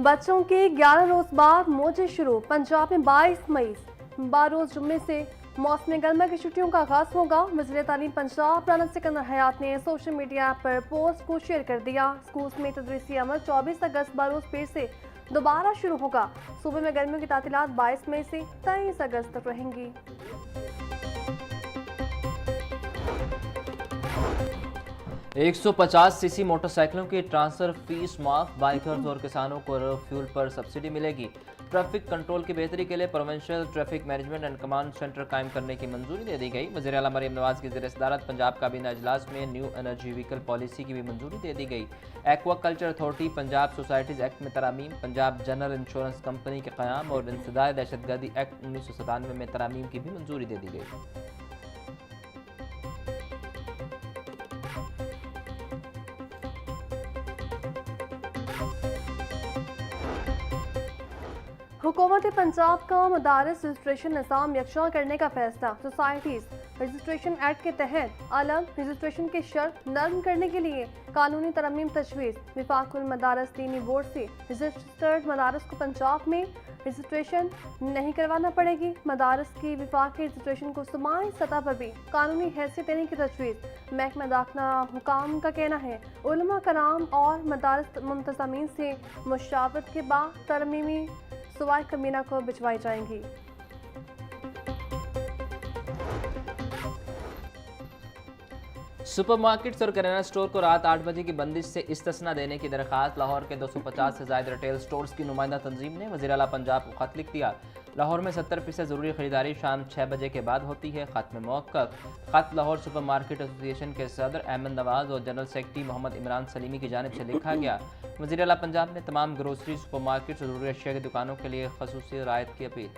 बच्चों के 11 रोज बाद मौजें शुरू। पंजाब में 22 मई 12 रोज जुम्मे से मौसम गर्मा की छुट्टियों का आगाज होगा। वज़ीर तालीम पंजाब राना सिकंदर हयात ने सोशल मीडिया पर पोस्ट को शेयर कर दिया। स्कूल में तदरीसी अमल 24 अगस्त 12 रोज फिर से दोबारा शुरू होगा। सूबे में गर्मियों की तातीलात 22 मई से 23 अगस्त तक रहेंगी। 150 सीसी मोटरसाइकिलों की ट्रांसफर फीस माफ। बाइकर्स और किसानों को फ्यूल पर सब्सिडी मिलेगी। ट्रैफिक कंट्रोल की बेहतरी के लिए provincial traffic management and command centre कायम करने की मंजूरी दे दी गई। वज़ीर आला मरीम नवाज की ज़ेर सदारत पंजाब काबीना अजलास में न्यू एनर्जी व्हीकल पॉलिसी की भी मंजूरी दे दी गई। Aquaculture authority, Punjab societies act में तरामीम, पंजाब जनरल इंश्योरेंस कंपनी के क़याम और इंसदाद दहशतगर्दी एक्ट 1997 में तरामीम की भी मंजूरी दे दी गई। हुकूमत पंजाब का मदारस रजिस्ट्रेशन निज़ाम यकजा करने का फैसला। सोसाइटीज़ रजिस्ट्रेशन एक्ट के तहत अलग रजिस्ट्रेशन के शर्त नरम करने के लिए कानूनी तरमीम तजवीज़। वफाकुल मदारस दीनी बोर्ड से रजिस्टर्ड मदारस को पंजाब में रजिस्ट्रेशन नहीं करवाना पड़ेगी। मदारस की वफाकी रजिस्ट्रेशन को सूबाई सतह पर भी कानूनी हैसियत देने की तजवीज़। महकमा दाखिला हुकाम का कहना है उलमा कराम और मदारस मुंतज़मीन से मुशावरत के बाद तरमीमी सुवाई कमीना को भिजवाई जाएंगी। सुपरमार्केट्स और किराना स्टोर को रात 8 बजे की बंदिश से इस्तिस्ना देने की दरख्वास्त। लाहौर के 250 से ज़ायद रिटेल स्टोर्स की नुमाइंदा तंजीम ने वज़ीर आला पंजाब को खत लिख दिया। लाहौर में 70% ज़रूरी खरीदारी शाम 6 बजे के बाद होती है। खत में मौक़िफ़। खत लाहौर सुपर मार्केट एसोसिएशन के सदर अहमद नवाज और जनरल सेक्रेटरी मोहम्मद इमरान सलीमी की जानिब से लिखा गया। वज़ीर आला पंजाब ने तमाम ग्रोसरी सुपर मार्केट और ज़रूरी अशिया की दुकानों के लिए ख़ुसूसी रायत की अपील।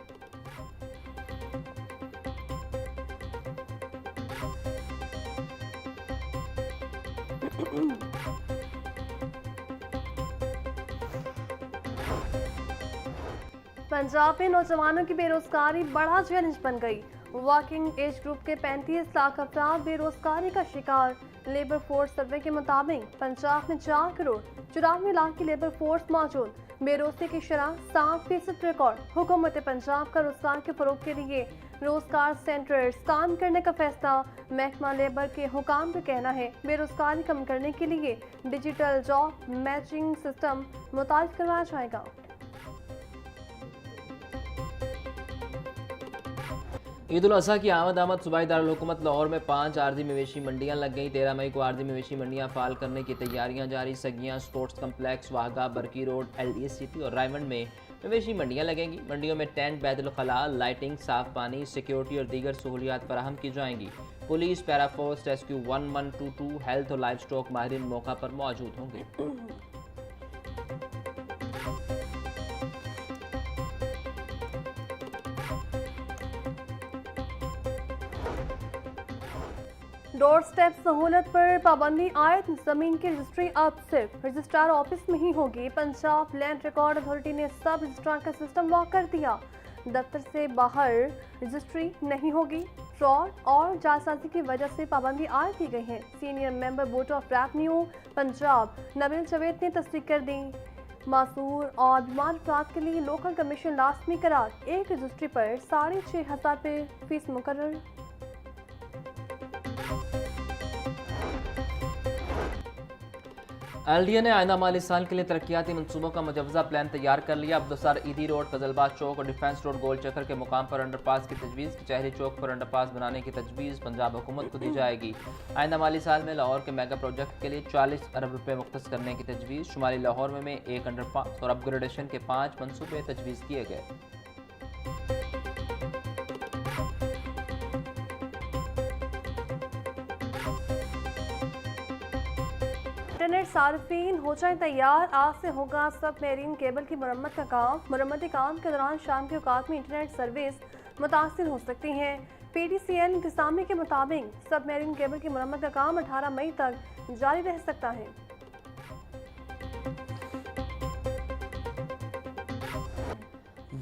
पंजाब में नौजवानों की बेरोजगारी बड़ा चैलेंज बन गई। वर्किंग एज ग्रुप के 35 लाख अफराद बेरोजगारी का शिकार। लेबर फोर्स सर्वे के मुताबिक पंजाब में 4 करोड़ 94 लाख की लेबर फोर्स मौजूद। बेरोजगारी की शरह 7% रिकॉर्ड। हुकूमत पंजाब का रोजगार के फरोग के लिए रोजगार सेंटर्स काम करने का फैसला। महकमा लेबर के हुकाम का कहना है बेरोजगारी कम करने के लिए डिजिटल जॉब मैचिंग सिस्टम मुतारिफ करवाया जाएगा। ईद उल अज़हा की आमद सूबाई दारुल हुकूमत लाहौर में 5 आर्जी मवेशी मंडियाँ लग गई। 13 मई को आर्जी मवेशी मंडियाँ फाल करने की तैयारियां जारी। Sagian sports complex, Wahga, Barki road, LDA city और रायवंड में मवेशी मंडियाँ लगेंगी। मंडियों में टेंट, बैतुल खला, लाइटिंग, साफ पानी, सिक्योरिटी और दीगर सहूलियात फराहम की जाएंगी। पुलिस, पैराफोर्स, रेस्क्यू 1122, हेल्थ और लाइफ स्टॉक माहिरीन मौका पर मौजूद होंगे। डोर स्टेप सहूलत पर पाबंदी आयत। जमीन की रजिस्ट्री अब सिर्फ रजिस्ट्रार ऑफिस में ही होगी। पंजाब लैंड रिकॉर्ड अथॉरिटी ने सब रजिस्ट्रार का सिस्टम लॉक कर दिया। दफ्तर से बाहर रजिस्ट्री नहीं होगी। फ्रॉड और जालसाजी की वजह से पाबंदी आयत की गई है। Senior member board of revenue Punjab Nabeel Javed ने तस्दीक कर दी। मासूर और बीमार अफराद के लिए लोकल कमीशन लाजमी करार। एक रजिस्ट्री पर 6,500 रुपये फीस मुकर्रर। LDA ने आइंदा माली साल के लिए तरक्याती मनसूबों का मुजवजा प्लान तैयार कर लिया। अब्दुलसार ईदी रोड, फजलबाद चौक और डिफेंस रोड गोल चक्कर के मुकाम पर अंडरपास की तजवीज़। कचहरी चौक पर अंडरपास बनाने की तजवीज़ पंजाब हुकूमत को दी जाएगी। आइंदा माली साल में लाहौर के मेगा प्रोजेक्ट के लिए 40 अरब रुपये मुख्तस करने की तजवीज़। शुमाली लाहौर में एक अंडरपास और अपग्रेडेशन के 5 मनसूबे तजवीज़ किए गए। इंटरनेट सार्फिन हो जाए तैयार। आज से होगा सब मेरीन केबल की मरम्मत का काम। मरम्मती काम के दौरान शाम के औकात में इंटरनेट सर्विस मुतासिर हो सकती है। PDCL इंतजामी के मुताबिक सब मेरीन केबल की मरम्मत का काम 18 मई तक जारी रह सकता है।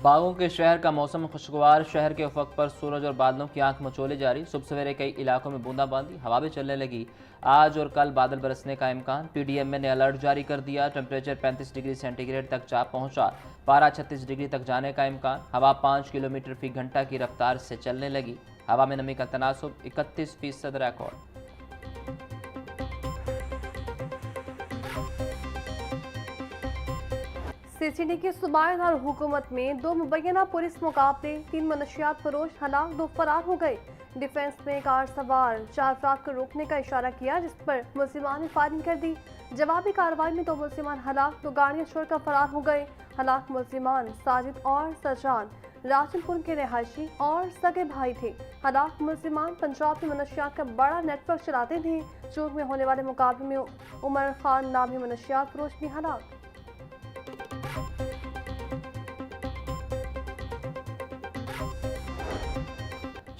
बागों के शहर का मौसम खुशगवार। शहर के उफक पर सूरज और बादलों की आंख मचोले जारी। सुबह सवेरे कई इलाकों में बूंदाबांदी, हवा भी चलने लगी। आज और कल बादल बरसने का इम्कान। पीडीएमए ने अलर्ट जारी कर दिया। टेम्परेचर 35 डिग्री सेंटीग्रेड तक जा पहुंचा। पारा 36 डिग्री तक जाने का इम्कान। हवा 5 किलोमीटर फी घंटा की रफ्तार से चलने लगी। हवा में नमी का तनासुब 31% रिकॉर्ड। सीसीडी की सूबाएदार हुकूमत में 2 मुबैना पुलिस मुकाबले, 3 मनशियात फरोश हलाक, 2 फरार हो गए। डिफेंस में कार सवार 4 अफराद को रोकने का इशारा किया, जिस पर मुल्जिमान ने फायरिंग कर दी। जवाबी कार्रवाई में 2 मुल्जिमान हलाक, 2 गाड़ियां छोड़कर फरार हो गए। हलाक मुल्जिमान साजिद और सजाद राजनपुर के रिहायशी और सगे भाई थे। हलाक मुल्जिमान पंजाब में मनशियात का बड़ा नेटवर्क चलाते थे। चूक में होने वाले मुकाबले में उमर खान नामी मनशियात फरोश भी हलाक।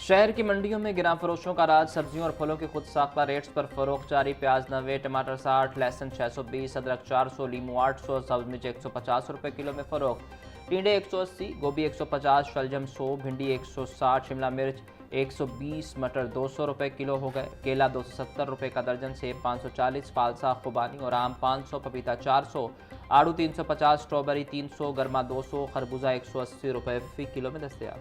शहर की मंडियों में गिराम फरोशों का राज। सब्जियों और फलों के खुद साख्ता रेट्स पर फरोख्त जारी। प्याज 90, टमाटर 60, लहसुन 620, अदरक 400, लीमू 800, सब्ज मिर्च 150 रुपये किलो में फरोख्त। टिंडे 180, गोभी 150, शलजम 100, भिंडी 160, शिमला मिर्च 120, मटर 200 रुपये किलो हो गए। केला 270 रुपये का दर्जन, सेब 540, फालसा खुबानी और आम 500, पपीता 400, आड़ू 350, स्ट्रॉबेरी 300, गर्मा 200, खरबूजा 180 रुपये फी किलो में दस्तयाब।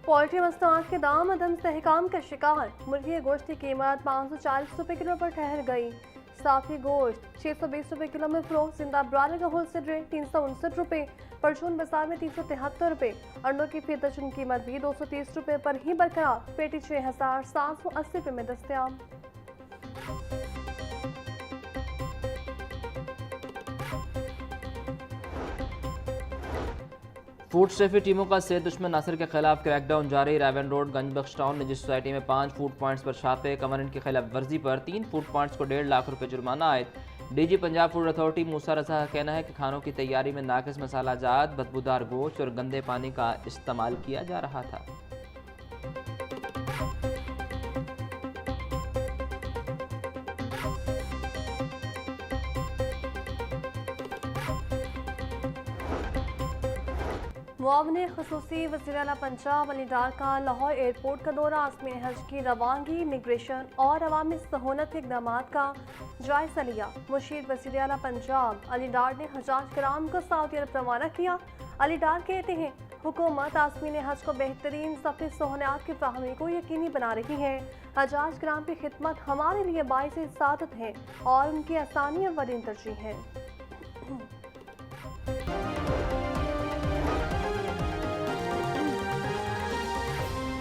पोल्ट्री मसनूआत के दाम अदम इस्तेहकाम का शिकार। मुर्गी के गोश्त की कीमत 540 रुपये किलो पर ठहर गई। साफी गोश्त 620 रुपये किलो में फरोख्त। जिंदा ब्रायलर का होलसेल रेट 359 रुपये, परचून बाजार में 373 रुपये। अंडों की फी दर्जन कीमत भी 230 रुपये पर ही बरकरार। पेटी 6780 रुपये में दस्तयाब। फूड सेफ्टी टीमों का सेहत दुश्मन नासिर के खिलाफ क्रैकडाउन जारी। रावन रोड गंजबख्श टाउन निजी सोसाइटी में 5 फूड पॉइंट्स पर छापे। कमरन की खिलाफ वर्जी पर 3 फूड पॉइंट्स को 1.5 लाख रुपए जुर्माना आयद। डीजी पंजाब फूड अथॉरिटी मूसा रजा का कहना है कि खानों की तैयारी में नाकिस मसाला जात, बदबूदार गोश्त और गंदे पानी का इस्तेमाल किया जा रहा था। मुआवने खसूसी वज़ीर आला पंजाब अली डार का लाहौर एयरपोर्ट का दौरा। आज़मीन हज की रवानगी, इमिग्रेशन और अवामी सहूलत के इक़दाम का जायजा लिया। मुशीर वज़ीर आला पंजाब अली डार ने हजाज कराम को सऊदी अरब रवाना किया। अली डार कहते हैं हुकूमत आज़मीन हज को बेहतरीन सफ़री सहूलियात की फ़राहमी को यकीनी बना रही है। हजाज कराम की खिदमत हमारे लिए बाइस सादत है और उनकी आसानी अवलीन तरजीह है।